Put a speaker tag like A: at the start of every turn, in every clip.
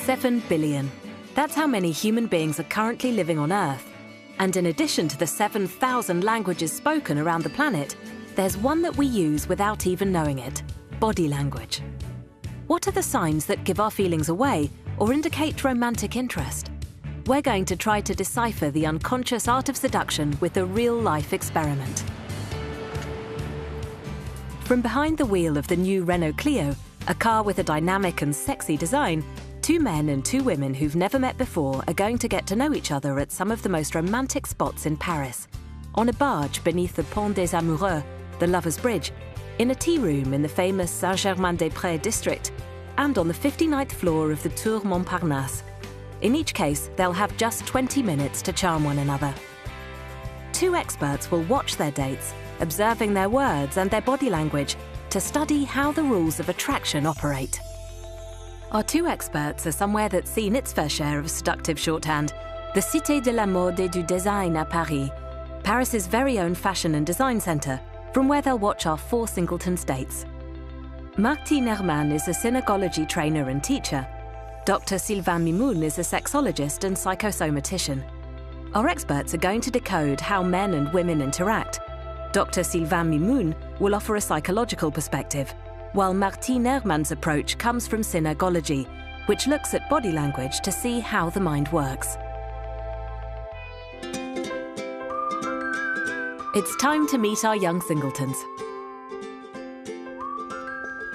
A: 7 billion. That's how many human beings are currently living on Earth. And in addition to the 7,000 languages spoken around the planet, there's one that we use without even knowing it: body language. What are the signs that give our feelings away or indicate romantic interest? We're going to try to decipher the unconscious art of seduction with a real-life experiment. From behind the wheel of the new Renault Clio, a car with a dynamic and sexy design, 2 men and 2 women who've never met before are going to get to know each other at some of the most romantic spots in Paris. On a barge beneath the Pont des Amoureux, the Lovers' Bridge, in a tea room in the famous Saint-Germain-des-Prés district, and on the 59th floor of the Tour Montparnasse. In each case, they'll have just 20 minutes to charm one another. 2 experts will watch their dates, observing their words and their body language to study how the rules of attraction operate. Our 2 experts are somewhere that's seen its fair share of seductive shorthand, the Cité de la Mode et du Design à Paris, Paris's very own fashion and design centre, from where they'll watch our 4 singletons' dates. Martine Herman is a synagogy trainer and teacher. Dr. Sylvain Mimoun is a sexologist and psychosomatician. Our experts are going to decode how men and women interact. Dr. Sylvain Mimoun will offer a psychological perspective, while Martine Herman's approach comes from synagology, which looks at body language to see how the mind works. It's time to meet our young singletons.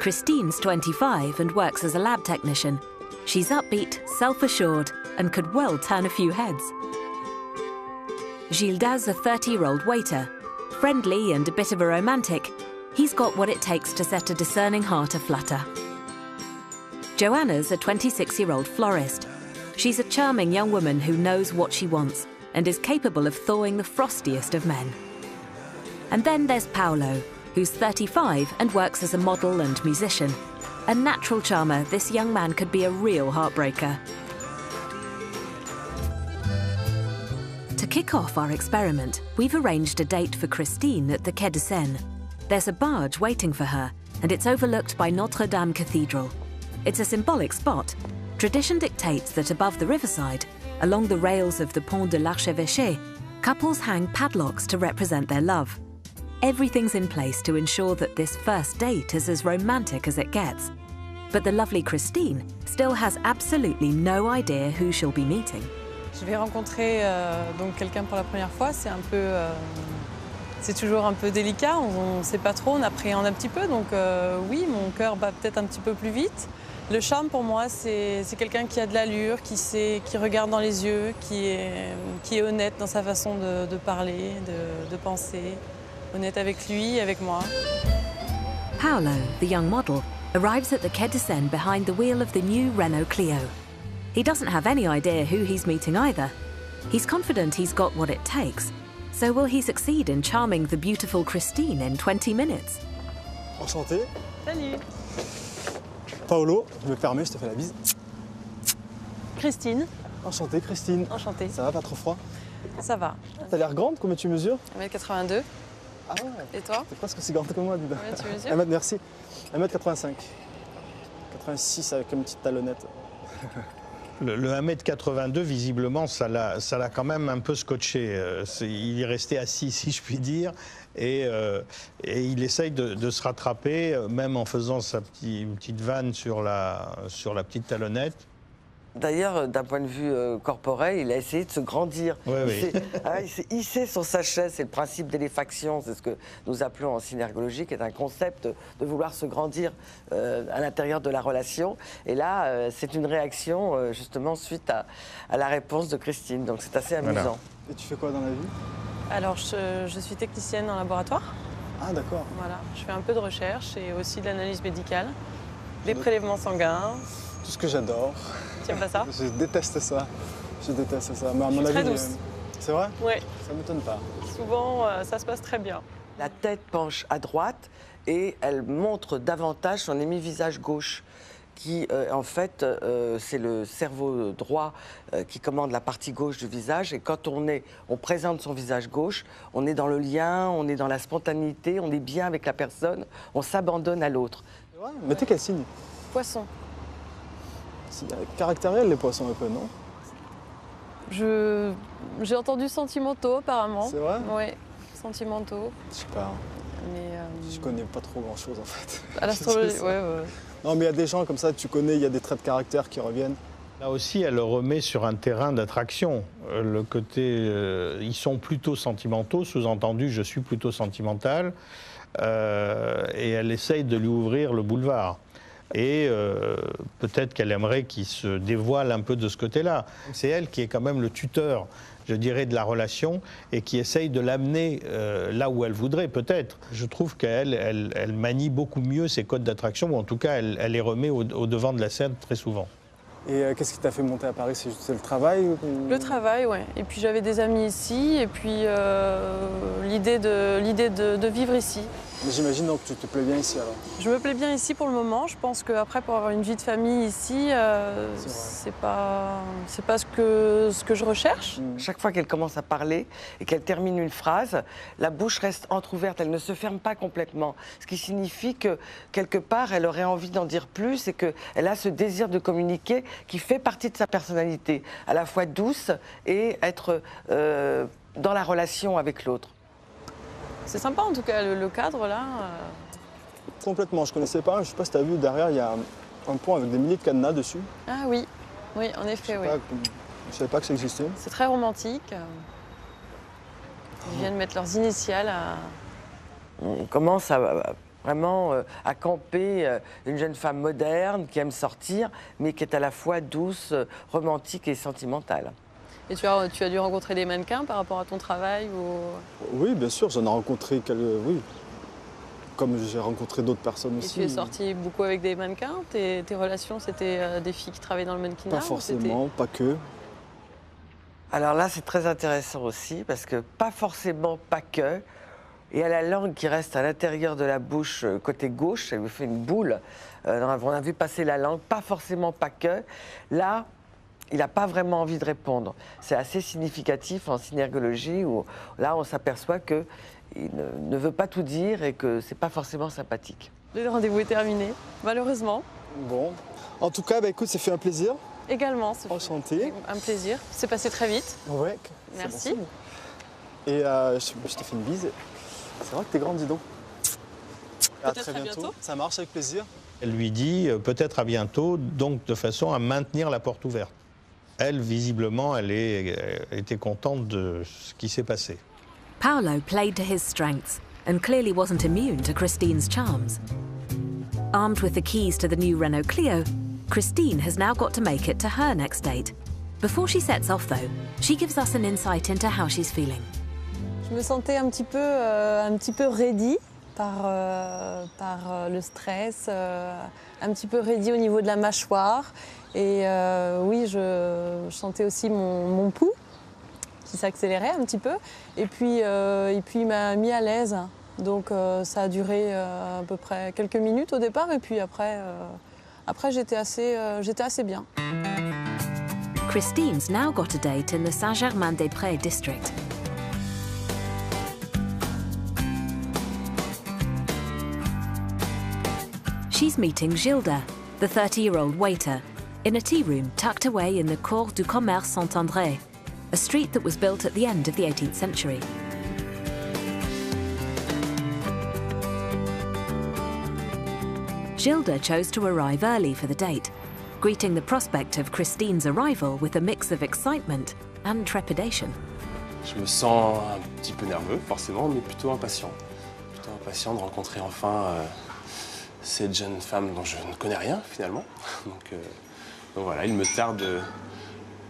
A: Christine's 25 and works as a lab technician. She's upbeat, self-assured, and could well turn a few heads. Gildas, a 30-year-old waiter. Friendly and a bit of a romantic, he's got what it takes to set a discerning heart aflutter. Joanna's a 26-year-old florist. She's a charming young woman who knows what she wants and is capable of thawing the frostiest of men. And then there's Paolo, who's 35 and works as a model and musician. A natural charmer, this young man could be a real heartbreaker. To kick off our experiment, we've arranged a date for Christine at the Quai de Seine. There's a barge waiting for her, and it's overlooked by Notre Dame Cathedral. It's a symbolic spot. Tradition dictates that above the riverside, along the rails of the Pont de l'Archevêché, couples hang padlocks to represent their love. Everything's in place to ensure that this first date is as romantic as it gets. But the lovely Christine still has absolutely no idea who she'll be meeting.
B: Je vais rencontrer donc quelqu'un pour la première fois. C'est toujours un peu délicat. On ne sait pas trop, on appréhende un petit peu. Donc oui, mon cœur bat peut-être un petit peu plus vite. Le charme pour moi, c'est quelqu'un qui a de l'allure, qui regarde dans les yeux, qui est honnête dans sa façon de parler, de penser. Honnête avec lui, avec moi.
A: Paolo, the young model, arrives at the Quai de Seine behind the wheel of the new Renault Clio. He doesn't have any idea who he's meeting either. He's confident he's got what it takes. So will he succeed in charming the beautiful Christine in 20 minutes?
C: Enchanté.
B: Salut.
C: Paolo, je me permets, je te fais la bise.
B: Christine.
C: Enchanté, Christine.
B: Enchantée.
C: Ça va, pas trop froid?
B: Ça va.
C: T'as l'air grande, combien tu mesures?
B: 1m82.
C: Ah ouais.
B: Et toi?
C: T'es presque aussi grande que moi, dis donc.
B: Ouais, tu mesures?
C: Merci. 1m85. 86 avec une petite talonnette.
D: Le 1m82, visiblement, ça l'a quand même un peu scotché. Il est resté assis, si je puis dire, et il essaye de se rattraper, même en faisant une petite vanne sur la petite talonnette.
E: D'ailleurs, d'un point de vue corporel, il a essayé de se grandir.
D: Oui, oui.
E: Il s'est hissé sur sa chaise. C'est le principe d'éléfaction, c'est ce que nous appelons en synergologie, qui est un concept de vouloir se grandir à l'intérieur de la relation. Et là, c'est une réaction, justement, suite à la réponse de Christine. Donc c'est assez amusant.
D: Voilà.
C: Et tu fais quoi dans la vie?
B: Alors, je suis technicienne en laboratoire.
C: Ah d'accord.
B: Voilà, je fais un peu de recherche et aussi de l'analyse médicale, des prélèvements sanguins.
C: Tout ce que j'adore.
B: Tu aimes pas ça?
C: Je déteste ça. Je déteste ça. Mais à
B: Je
C: mon
B: suis
C: avis,
B: très douce.
C: C'est vrai?
B: Oui.
C: Ça m'étonne pas.
B: Souvent, ça se passe très bien.
E: La tête penche à droite et elle montre davantage son hémivisage gauche, qui en fait, c'est le cerveau droit qui commande la partie gauche du visage. Et quand on présente son visage gauche, on est dans le lien, on est dans la spontanéité, on est bien avec la personne, on s'abandonne à l'autre.
C: C'est vrai? Mais t'es quel signe?
B: Poisson.
C: C'est caractériel les poissons un peu, non?
B: J'ai entendu sentimentaux apparemment.
C: C'est vrai?
B: Oui, sentimentaux.
C: Je sais pas,
B: Mais
C: je connais pas trop grand chose en fait.
B: à l'astrologie,
C: C'est ça.
B: ouais.
C: Non mais il y a des gens comme ça, tu connais, il y a des traits de caractère qui reviennent.
D: Là aussi, elle le remet sur un terrain d'attraction. Le côté, ils sont plutôt sentimentaux, sous-entendu, je suis plutôt sentimental, et elle essaye de lui ouvrir le boulevard. Et peut-être qu'elle aimerait qu'il se dévoile un peu de ce côté-là. C'est elle qui est quand même le tuteur, je dirais, de la relation et qui essaye de l'amener là où elle voudrait, peut-être. Je trouve elle manie beaucoup mieux ses codes d'attraction, ou en tout cas, elle les remet au devant de la scène très souvent.
C: Et qu'est-ce qui t'a fait monter à Paris? C'est le travail ou...
B: Le travail, ouais. Et puis j'avais des amis ici, et puis l'idée de vivre ici.
C: Mais j'imagine donc que tu te plais bien ici alors.
B: Je me plais bien ici pour le moment. Je pense qu'après, pour avoir une vie de famille ici, c'est pas ce que je recherche.
E: Chaque fois qu'elle commence à parler et qu'elle termine une phrase, la bouche reste entrouverte, elle ne se ferme pas complètement. Ce qui signifie que, quelque part, elle aurait envie d'en dire plus et qu'elle a ce désir de communiquer qui fait partie de sa personnalité, à la fois douce et être dans la relation avec l'autre.
B: C'est sympa en tout cas, le cadre là.
C: Complètement, je connaissais pas. Je sais pas si tu as vu, derrière, il y a un pont avec des milliers de cadenas dessus.
B: Ah oui, oui, en effet, oui.
C: Je savais pas que ça existait.
B: C'est très romantique. Ils viennent mettre leurs initiales à...
E: On commence vraiment à camper une jeune femme moderne qui aime sortir, mais qui est à la fois douce, romantique et sentimentale.
B: Et tu as dû rencontrer des mannequins par rapport à ton travail ou...
C: Oui, bien sûr, j'en ai rencontré quelques... Oui. Comme j'ai rencontré d'autres personnes
B: Et
C: aussi.
B: tu es sorti beaucoup avec des mannequins? Tes relations, c'était des filles qui travaillaient dans le mannequinat?
C: Pas forcément, pas que.
E: Alors là, c'est très intéressant aussi, parce que pas forcément, pas que. Et à la langue qui reste à l'intérieur de la bouche, côté gauche, elle me fait une boule. On a vu passer la langue, pas forcément, pas que. Là, il n'a pas vraiment envie de répondre. C'est assez significatif en synergologie, où là, on s'aperçoit qu'il ne veut pas tout dire et que c'est pas forcément sympathique.
B: Le rendez-vous est terminé, malheureusement.
C: Bon. En tout cas, bah, écoute, ça fait un plaisir.
B: Également, c'est
C: Enchanté.
B: un plaisir. C'est passé très vite.
C: Ouais.
B: Merci.
C: Et je te fais une bise. C'est vrai que t'es grande, dis donc. À
B: Peut-être
C: très
B: à bientôt.
C: Ça marche, avec plaisir.
D: Elle lui dit peut-être à bientôt, donc de façon à maintenir la porte ouverte. Elle, visiblement, elle était contente de ce qui s'est passé.
A: Paolo played to his strengths and clearly wasn't immune to Christine's charms. Armed with the keys to the new Renault Clio, Christine has now got to make it to her next date. Before she sets off, though, she gives us an insight into how she's feeling.
B: Je me sentais un petit peu raidie par le stress, un petit peu raidie au niveau de la mâchoire. Et oui, je sentais aussi mon pouls qui s'accélérait un petit peu. Et puis il m'a mis à l'aise. Donc ça a duré à peu près quelques minutes au départ. Et puis après j'étais assez bien.
A: Christine's now got a date in the Saint-Germain-des-Prés district. She's meeting Gilda, the 30-year-old waiter, in a tea room tucked away in the Cours du Commerce Saint-André, a street that was built at the end of the 18th century. Gilda chose to arrive early for the date, greeting the prospect of Christine's arrival with a mix of excitement and trepidation.
F: Je me sens un petit peu nerveux, forcément, mais plutôt impatient. Plutôt impatient de rencontrer enfin cette jeune femme dont je ne connais rien, finalement. Donc voilà, il me tarde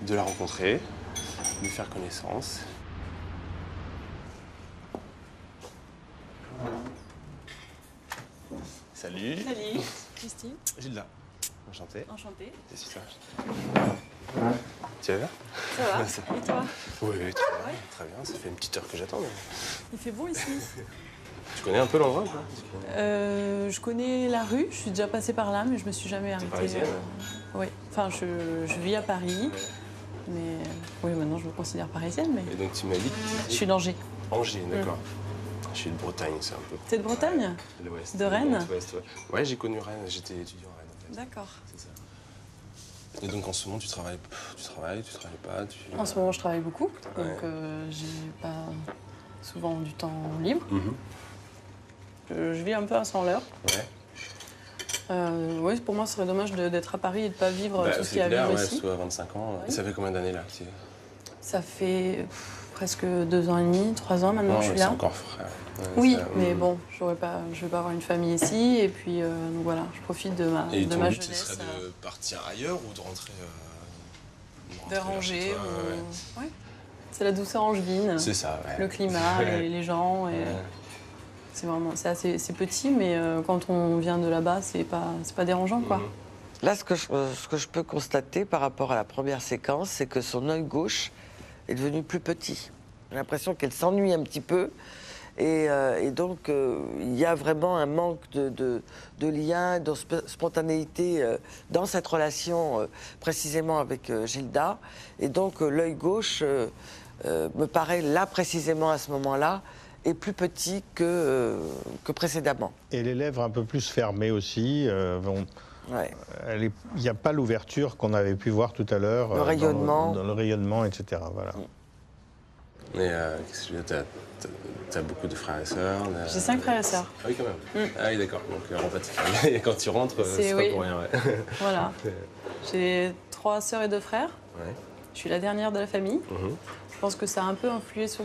F: de la rencontrer, de faire connaissance. Salut.
B: Salut, Christine.
F: Gilda. Enchanté.
B: Enchantée.
F: C'est super. Tu vas bien?
B: Ça va.
F: Ça
B: Et toi?
F: Oui, très bien. Ça fait une petite heure que j'attends. Mais...
B: Il fait beau ici.
F: Tu connais un peu l'endroit ou pas?
B: Je connais la rue, je suis déjà passée par là, mais je me suis jamais arrêtée.
F: Parisienne?
B: Oui, enfin je vis à Paris, mais oui, maintenant je me considère parisienne. Mais...
F: Et donc tu m'as dit que
B: Je suis d'Angers.
F: Angers, d'accord. Je suis de Bretagne, c'est un peu.
B: T'es de Bretagne?
F: De l'Ouest.
B: De Rennes?
F: Ouais, j'ai connu Rennes, j'étais étudiant à Rennes en fait.
B: D'accord.
F: C'est ça. Et donc en ce moment, tu travailles pas
B: En ce moment, je travaille beaucoup, donc j'ai pas souvent du temps libre. Je vis un peu à 100 l'heure. Oui, pour moi, ce serait dommage d'être à Paris et de ne pas vivre tout ce qu'il y a à vivre ici.
F: Ouais, à 25 ans.
B: Oui.
F: Et ça fait combien d'années là
B: Ça fait presque 2 ans et demi, 3 ans maintenant que je suis là.
F: C'est encore frais. Ouais,
B: oui, mais bon, je vais pas avoir une famille ici, et puis donc voilà, je profite de ma
F: et
B: de
F: ton
B: ma
F: but,
B: jeunesse.
F: ce serait de partir ailleurs ou de rentrer
B: de ranger. Ouais. C'est la douceur angevine.
F: C'est ça, ouais.
B: Le climat, les gens. Et c'est petit, mais quand on vient de là-bas, c'est pas dérangeant, quoi.
E: Là, ce que je peux constater par rapport à la première séquence, c'est que son œil gauche est devenu plus petit. J'ai l'impression qu'elle s'ennuie un petit peu. Et donc, il y a vraiment un manque de lien, de spontanéité dans cette relation, précisément avec Gilda. Et donc, l'œil gauche me paraît, là, précisément à ce moment-là, est plus petit que précédemment.
D: Et les lèvres un peu plus fermées aussi. Il n'y a pas l'ouverture qu'on avait pu voir tout à l'heure.
E: Le rayonnement.
D: Dans le rayonnement, etc. Voilà.
F: Mais qu'est-ce que je veux dire, t'as beaucoup de frères et sœurs.
B: J'ai 5 frères et sœurs.
F: Ah oui, quand même. Ah oui, d'accord. Donc en fait, quand tu rentres, c'est pas pour rien.
B: Voilà. J'ai 3 sœurs et 2 frères. Je suis la dernière de la famille. Je pense que ça a un peu influé sur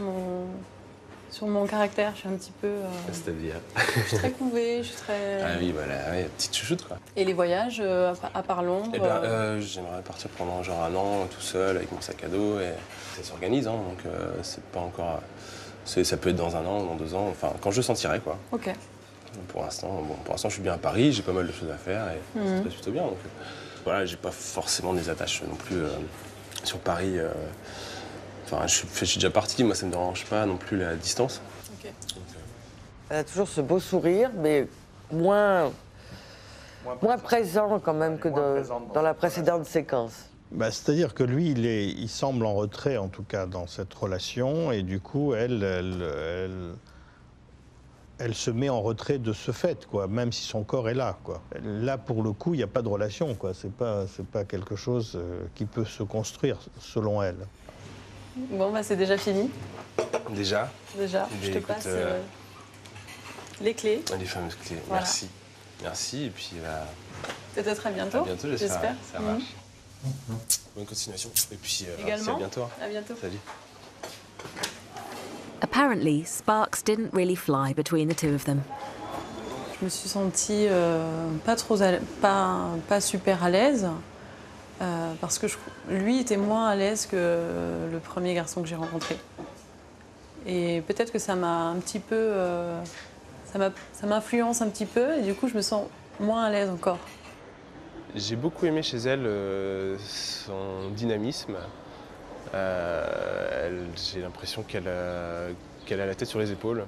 B: mon caractère. Je suis un petit peu...
F: C'est-à-dire
B: je suis très couvée, je suis très...
F: Ah oui, voilà, petite chouchoute, quoi.
B: Et les voyages, à part Londres...
F: J'aimerais partir pendant genre 1 an, tout seul, avec mon sac à dos. Et ça s'organise, hein, donc c'est pas encore... Ça peut être dans 1 an, dans 2 ans, enfin, quand je le sentirai, quoi.
B: Ok.
F: Pour l'instant, je suis bien à Paris, j'ai pas mal de choses à faire et ça se passe plutôt bien. Donc voilà, j'ai pas forcément des attaches non plus sur Paris. Enfin, je suis déjà parti, moi ça me dérange pas non plus la distance.
B: Okay.
F: Donc,
E: elle a toujours ce beau sourire, mais moins présent quand même que dans la précédente séquence.
D: Bah, c'est-à-dire que lui, il semble en retrait, en tout cas, dans cette relation, et du coup, elle se met en retrait de ce fait, quoi, même si son corps est là, quoi. Là, pour le coup, il n'y a pas de relation, quoi. C'est pas quelque chose qui peut se construire, selon elle.
B: Bon, bah c'est déjà fini.
F: Déjà,
B: je te passe les clés.
F: Les fameuses clés,
B: voilà.
F: Merci, et puis
B: peut-être à bientôt.
F: À bientôt, j'espère. Ça marche. Bonne continuation. Et puis,
B: également.
F: À bientôt.
B: À bientôt.
F: Salut.
A: Apparently, sparks didn't really fly between the two of them.
B: Je me suis sentie pas super à l'aise, parce que lui était moins à l'aise que le premier garçon que j'ai rencontré. Et peut-être que ça m'a un petit peu... ça m'influence un petit peu, et du coup, je me sens moins à l'aise encore.
F: J'ai beaucoup aimé chez elle son dynamisme. J'ai l'impression qu'elle a la tête sur les épaules.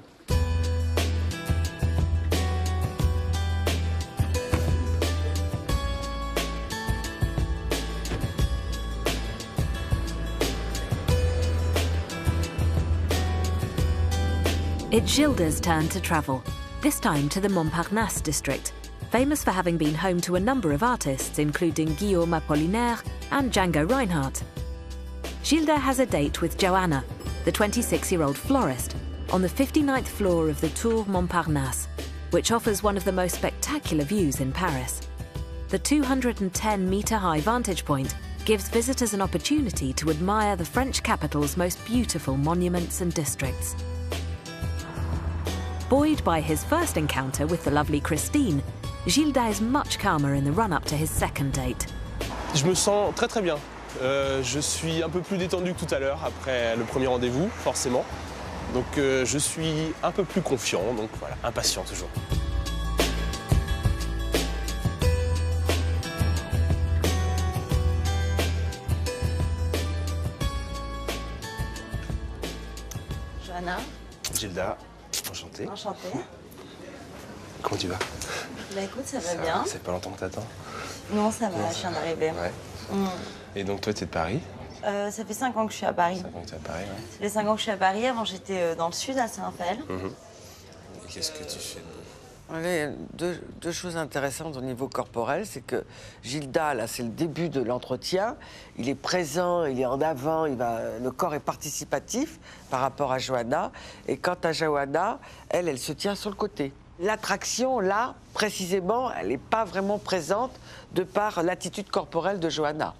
A: It's Gilda's turn to travel, this time to the Montparnasse district, famous for having been home to a number of artists, including Guillaume Apollinaire and Django Reinhardt. Gilda has a date with Joanna, the 26-year-old florist, on the 59th floor of the Tour Montparnasse, which offers one of the most spectacular views in Paris. The 210-metre-high vantage point gives visitors an opportunity to admire the French capital's most beautiful monuments and districts. Buoyed by his first encounter with the lovely Christine, Gilda is much calmer in the run-up to his second date.
F: Je me sens très très bien. Je suis un peu plus détendu que tout à l'heure après le premier rendez-vous, forcément. Donc je suis un peu plus confiant, donc voilà, impatient toujours.
G: Joanna.
F: Gilda, enchanté.
G: Enchantée.
F: Comment tu vas?
G: Bah écoute, ça va bien.
F: Ça fait pas longtemps que t'attends?
G: Non, ça va, je viens d'arriver.
F: Ouais. Et donc toi, tu es de Paris?
G: Ça fait 5 ans que je suis à Paris.
F: 5 ans que tu es à Paris, ouais.
G: Ça fait 5 ans que je suis à Paris. Avant, j'étais dans le sud, à Saint-Raphaël.
F: Et qu'est-ce que tu fais de beau?
E: Il y a deux choses intéressantes au niveau corporel, c'est que Gilda, là, c'est le début de l'entretien. Il est présent, il est en avant, le corps est participatif par rapport à Johanna. Et quant à Johanna, elle se tient sur le côté. L'attraction, là, précisément, elle n'est pas vraiment présente de par l'attitude corporelle de Johanna.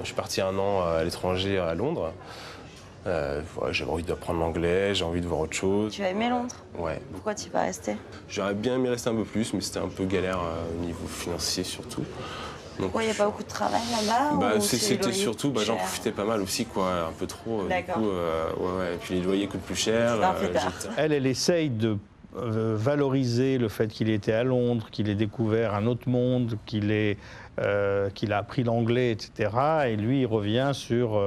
F: Je suis parti 1 an à l'étranger, à Londres. J'avais envie d'apprendre l'anglais, j'ai envie de voir autre chose.
G: Tu as aimé Londres?
F: Ouais.
G: Pourquoi tu vas rester?
F: J'aurais bien aimé rester un peu plus, mais c'était un peu galère au niveau financier surtout. Donc,
G: Pourquoi il n'y a pas beaucoup de travail là-bas?
F: C'était surtout, j'en profitais pas mal aussi, quoi, un peu trop.
G: D'accord.
F: Du coup, Et puis les loyers coûtent plus cher.
D: Elle essaye de valoriser le fait qu'il était à Londres, qu'il ait découvert un autre monde, qu'il a appris l'anglais, etc. Et lui, il revient sur...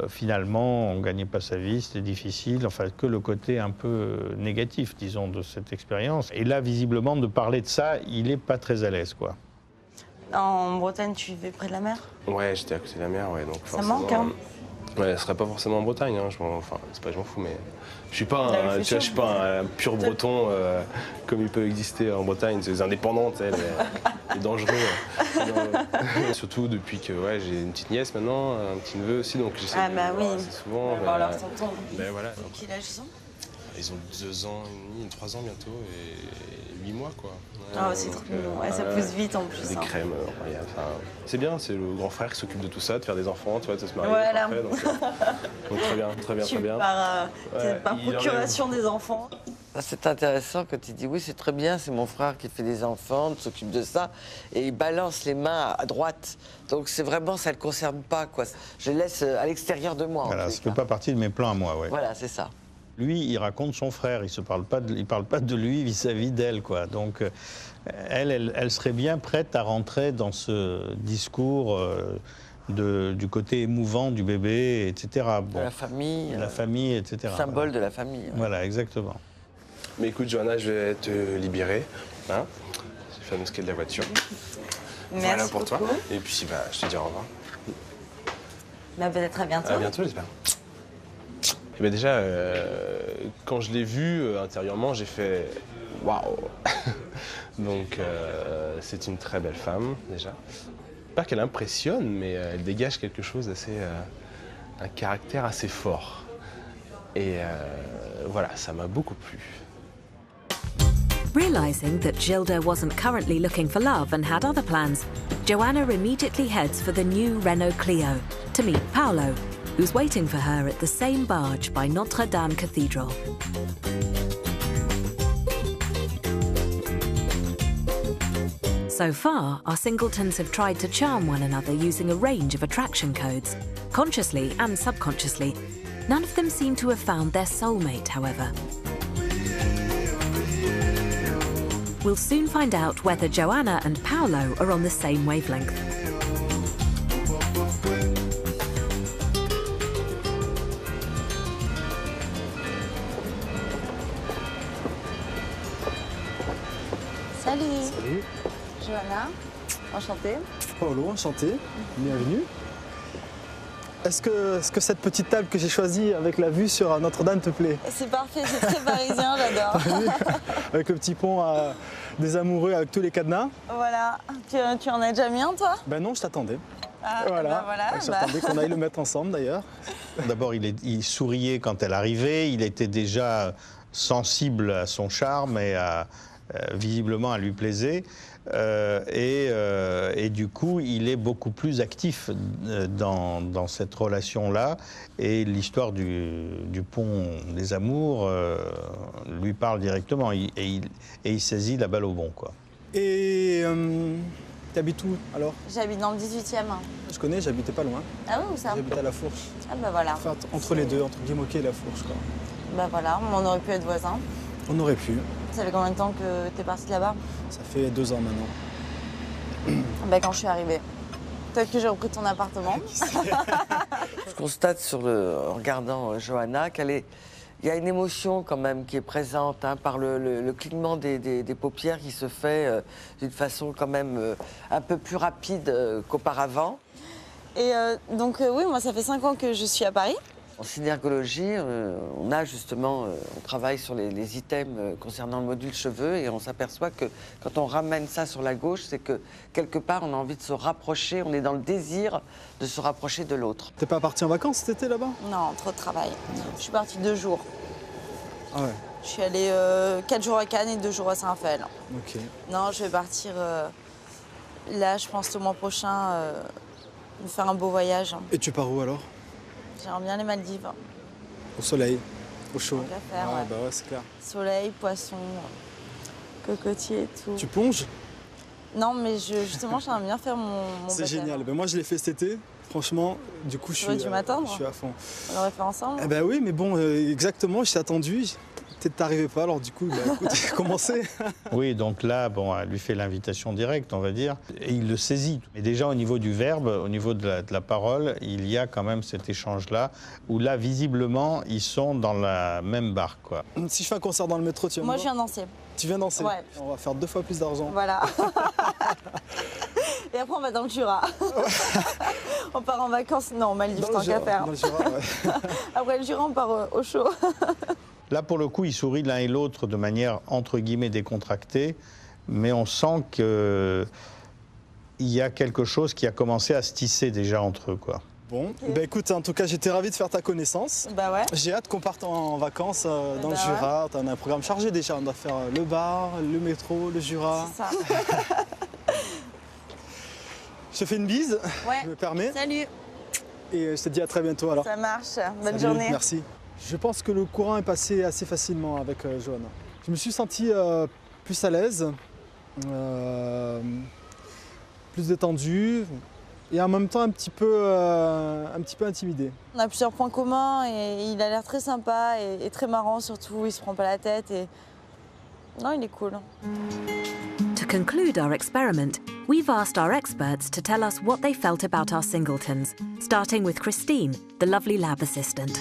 D: finalement, on ne gagnait pas sa vie, c'était difficile, enfin que le côté un peu négatif, disons, de cette expérience. Et là, visiblement, de parler de ça, il n'est pas très à l'aise, quoi.
G: En Bretagne, tu vivais près de la mer?
F: Ouais, j'étais à côté de la mer, ouais, donc
G: ça manque, hein?
F: Ouais, ce serait pas forcément en Bretagne, hein, c'est pas je m'en fous, mais je suis pas un pur breton comme il peut exister en Bretagne, c'est les indépendants, les dangereux. Surtout depuis que j'ai une petite nièce maintenant, un petit neveu aussi, donc j'essaie de
G: oui.
F: assez souvent.
G: Alors tonton.
F: Voilà.
G: Quel âge ils ont?
F: Ils ont 2 ans et demi, 3 ans bientôt et 8 mois, quoi.
G: Oh, c'est trop mignon. Ouais, ça pousse vite en plus.
F: Des crèmes, c'est bien, c'est le grand frère qui s'occupe de tout ça, de faire des enfants, tu vois, de se marier.
G: Voilà.
F: Parfait, donc très bien, très bien, très bien.
G: Par procuration des enfants.
E: C'est intéressant quand il dit oui, c'est très bien, c'est mon frère qui fait des enfants, qui s'occupe de ça, et il balance les mains à droite. Donc c'est vraiment, ça ne le concerne pas, quoi. Je laisse à l'extérieur de moi.
D: Voilà, ça ne fait pas partie de mes plans à moi, ouais.
E: Voilà, c'est ça.
D: Lui, il raconte son frère, il ne parle pas de lui vis-à-vis d'elle, quoi. Donc, elle serait bien prête à rentrer dans ce discours du côté émouvant du bébé, etc.
E: De la famille.
D: La famille, etc.
E: Symbole de la famille. Ouais.
D: Voilà, exactement.
F: Mais écoute, Johanna, je vais te libérer. Hein, j'ai fait annoncer de la voiture.
G: Merci
F: voilà pour
G: beaucoup.
F: toi. Et puis, je te dis au revoir.
G: Peut-être à bientôt.
F: À bientôt, j'espère. Et déjà, quand je l'ai vue intérieurement, j'ai fait waouh. Donc, c'est une très belle femme, déjà. Pas qu'elle impressionne, mais elle dégage quelque chose d'assez. Un caractère assez fort. Et voilà, ça m'a beaucoup plu.
A: Realising that Gilda wasn't currently looking for love and had other plans, Johanna immediately heads for the new Renault Clio to meet Paolo, who's waiting for her at the same barge by Notre Dame Cathedral. So far, our singletons have tried to charm one another using a range of attraction codes. Consciously and subconsciously, none of them seem to have found their soulmate, however. We'll soon find out whether Johanna and Paolo are on the same wavelength.
G: Salut.
C: Salut.
G: Johanna, enchantée.
C: Paolo, enchanté. Bienvenue. Est-ce que cette petite table que j'ai choisie avec la vue sur Notre-Dame te plaît?
G: C'est parfait, c'est très parisien, j'adore.
C: Avec le petit pont des amoureux avec tous les cadenas.
G: Voilà, tu en as déjà mis un toi?
C: Ben non, je t'attendais.
G: Ah,
C: Voilà,
G: voilà.
C: j'attendais qu'on aille le mettre ensemble d'ailleurs.
D: D'abord, il souriait quand elle arrivait, il était déjà sensible à son charme et visiblement, elle lui plaisait. Et du coup, il est beaucoup plus actif dans cette relation-là. Et l'histoire du pont des amours lui parle directement. Et il saisit la balle au bon, quoi.
C: Et t'habites où alors?
G: J'habite dans le 18e.
C: Je connais, j'habitais pas loin.
G: Ah oui, où ça?
C: J'habite à La Fourche.
G: Ah bah voilà.
C: Enfin, entre les deux, entre Guimauquet et La Fourche, quoi.
G: Bah voilà, on aurait pu être voisins.
C: On aurait pu.
G: Ça fait combien de temps que t'es partie là-bas?
C: Ça fait 2 ans maintenant.
G: Bah quand je suis arrivée. Peut-être que j'ai repris ton appartement.
E: Je constate en regardant Johanna qu'il y a une émotion quand même qui est présente par le clignement des paupières qui se fait d'une façon quand même un peu plus rapide qu'auparavant.
G: Et donc oui, moi ça fait 5 ans que je suis à Paris.
E: En synergologie, on a justement, on travaille sur les items concernant le module cheveux et on s'aperçoit que quand on ramène ça sur la gauche, c'est que quelque part on a envie de se rapprocher, on est dans le désir de se rapprocher de l'autre.
C: T'es pas parti en vacances cet été là-bas?
G: Non, trop de travail. Je suis partie 2 jours.
C: Ah ouais,
G: Je suis allée 4 jours à Cannes et 2 jours à Saint-Raphaël.
C: ok.
G: Non, je vais partir là, je pense, le mois prochain, me faire un beau voyage.
C: Et tu pars où alors?
G: J'aimerais bien les Maldives.
C: Au soleil, au chaud.
G: Tant qu'à faire, ouais.
C: Bah ouais, c'est clair.
G: Soleil, poisson, cocotier et tout.
C: Tu plonges?
G: Non, mais justement, j'aimerais bien faire mon
C: C'est
G: baptême.
C: génial. Ben, moi, je l'ai fait cet été. Franchement, du coup, je
G: T'aurais
C: suis,
G: dû m'attendre.
C: je suis à fond.
G: On l'aurait fait ensemble.
C: Eh ben oui, mais bon, exactement, je t'ai attendu. Peut-être t'arrivais pas, alors du coup, bah, écoute, commencez.
D: Oui, donc là, bon, elle lui fait l'invitation directe, on va dire, et il le saisit. Mais déjà, au niveau du verbe, au niveau de la parole, il y a quand même cet échange-là, où là, visiblement, ils sont dans la même barque, quoi.
C: Si je fais un concert dans le métro, tu vas
G: Moi,
C: me
G: je
C: voir?
G: viens danser.
C: Tu viens danser?
G: Ouais.
C: On va faire 2 fois plus d'argent.
G: Voilà. Et après, on va dans le Jura. On part en vacances. Non, Maldives,
C: Dans
G: tant
C: le
G: qu'à
C: Jura,
G: faire.
C: dans le Jura, ouais.
G: Après le Jura, on part au chaud.
D: Là, pour le coup, ils sourient l'un et l'autre de manière, entre guillemets, décontractée, mais on sent qu'il y a quelque chose qui a commencé à se tisser déjà entre eux, quoi.
C: Bon, bah écoute, en tout cas, j'étais ravi de faire ta connaissance.
G: Bah ouais.
C: J'ai hâte qu'on parte en vacances dans le
G: Bah
C: Jura. On a un programme chargé déjà. On doit faire le bar, le métro, le Jura.
G: C'est ça.
C: Je te fais une bise,
G: Ouais.
C: je me permets.
G: Salut.
C: Et je te dis à très bientôt alors.
G: Ça marche. Bonne
C: Salut,
G: journée.
C: Merci. Je pense que le courant est passé assez facilement avec Johanna. Je me suis senti plus à l'aise, plus détendu et en même temps un petit peu intimidé.
G: On a plusieurs points communs et il a l'air très sympa et très marrant surtout. Il se prend pas la tête et non, il est cool.
A: To conclude our experiment, we've asked our experts to tell us what they felt about our singletons, starting with Christine, the lovely lab assistant.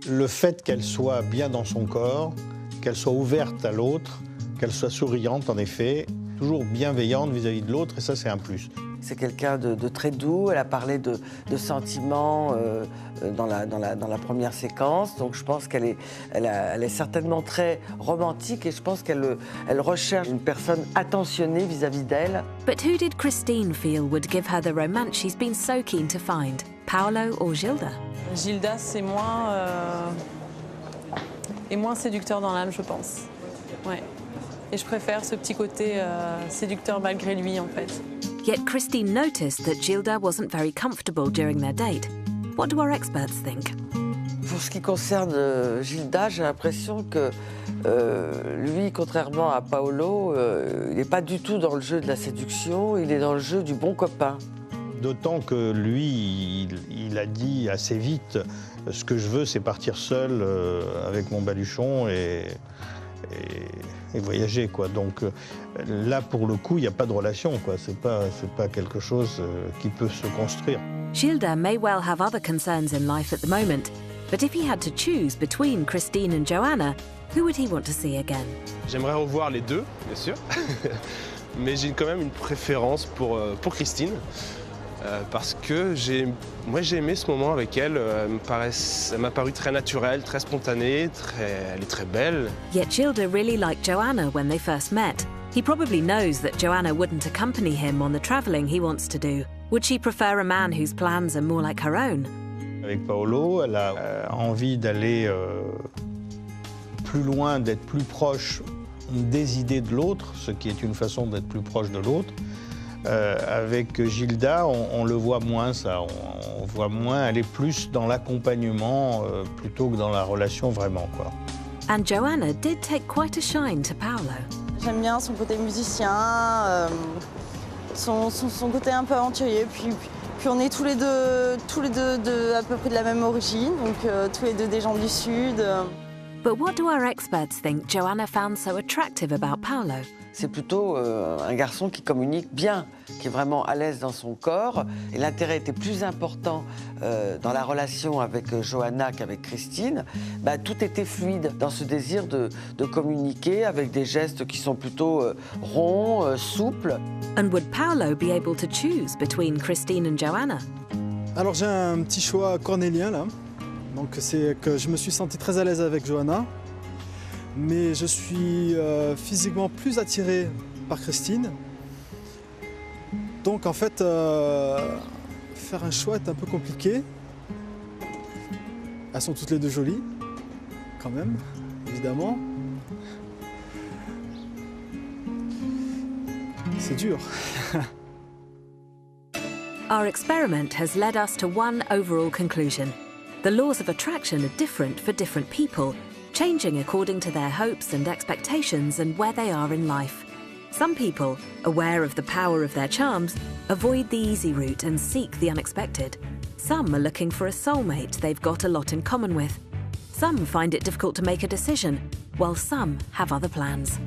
D: Le fait qu'elle soit bien dans son corps, qu'elle soit ouverte à l'autre, qu'elle soit souriante, en effet, toujours bienveillante vis-à-vis de l'autre, et ça, c'est un plus.
E: C'est quelqu'un de très doux. Elle a parlé de sentiments dans la première séquence. Donc je pense qu'elle est certainement très romantique et je pense qu'elle recherche une personne attentionnée vis-à-vis d'elle.
A: But who did Christine feel would give her the romance she's been so keen to find? Paolo or Gilda?
B: Gilda, c'est moins séducteur dans l'âme, je pense. Ouais. Et je préfère ce petit côté séducteur malgré lui, en fait.
A: Yet Christine noticed that Gilda wasn't very comfortable during their date. What do our experts think?
E: Pour ce qui concerne Gilda, j'ai l'impression que lui, contrairement à Paolo, il n'est pas du tout dans le jeu de la séduction, il est dans le jeu du bon copain.
D: D'autant que lui, il a dit assez vite, ce que je veux, c'est partir seul avec mon baluchon et voyager, quoi. Donc là, pour le coup, il n'y a pas de relation, quoi. C'est pas quelque chose qui peut se construire.
A: Gilda may well have other concerns in life at the moment, but if he had to choose between Christine and Joanna, who would he want to see again?
F: J'aimerais revoir les deux, bien sûr, mais j'ai quand même une préférence pour Christine. Parce que j'ai aimé ce moment avec elle. Elle m'a paru très naturelle, très spontanée, elle est très belle.
A: Yet Gilda really liked Joanna when they first met. He probably knows that Joanna wouldn't accompany him on the travelling he wants to do. Would she prefer a man whose plans are more like her own?
D: Avec Paolo, elle a envie d'aller plus loin, d'être plus proche des idées de l'autre, ce qui est une façon d'être plus proche de l'autre. Avec Gilda, on le voit moins, ça. On voit moins, elle est plus dans l'accompagnement plutôt que dans la relation vraiment, quoi.
A: And Joanna did take quite a shine to Paolo.
G: J'aime bien son côté musicien, son côté un peu aventurier. Puis on est tous les deux à peu près de la même origine, donc tous les deux des gens du Sud.
A: But what do our experts think Joanna found so attractive about Paolo?
E: C'est plutôt un garçon qui communique bien, qui est vraiment à l'aise dans son corps. Et l'intérêt était plus important dans la relation avec Johanna qu'avec Christine. Bah, tout était fluide dans ce désir de communiquer avec des gestes qui sont plutôt ronds, souples.
A: And would Paolo be able to choose between Christine and Joanna?
C: Alors j'ai un petit choix cornélien là. Donc c'est que je me suis senti très à l'aise avec Johanna, mais je suis physiquement plus attiré par Christine. Donc en fait, faire un choix est un peu compliqué. Elles sont toutes les deux jolies, quand même, évidemment. C'est dur.
A: Our experiment has led us to one overall conclusion. The laws of attraction are different for different people, changing according to their hopes and expectations and where they are in life. Some people, aware of the power of their charms, avoid the easy route and seek the unexpected. Some are looking for a soulmate they've got a lot in common with. Some find it difficult to make a decision, while some have other plans.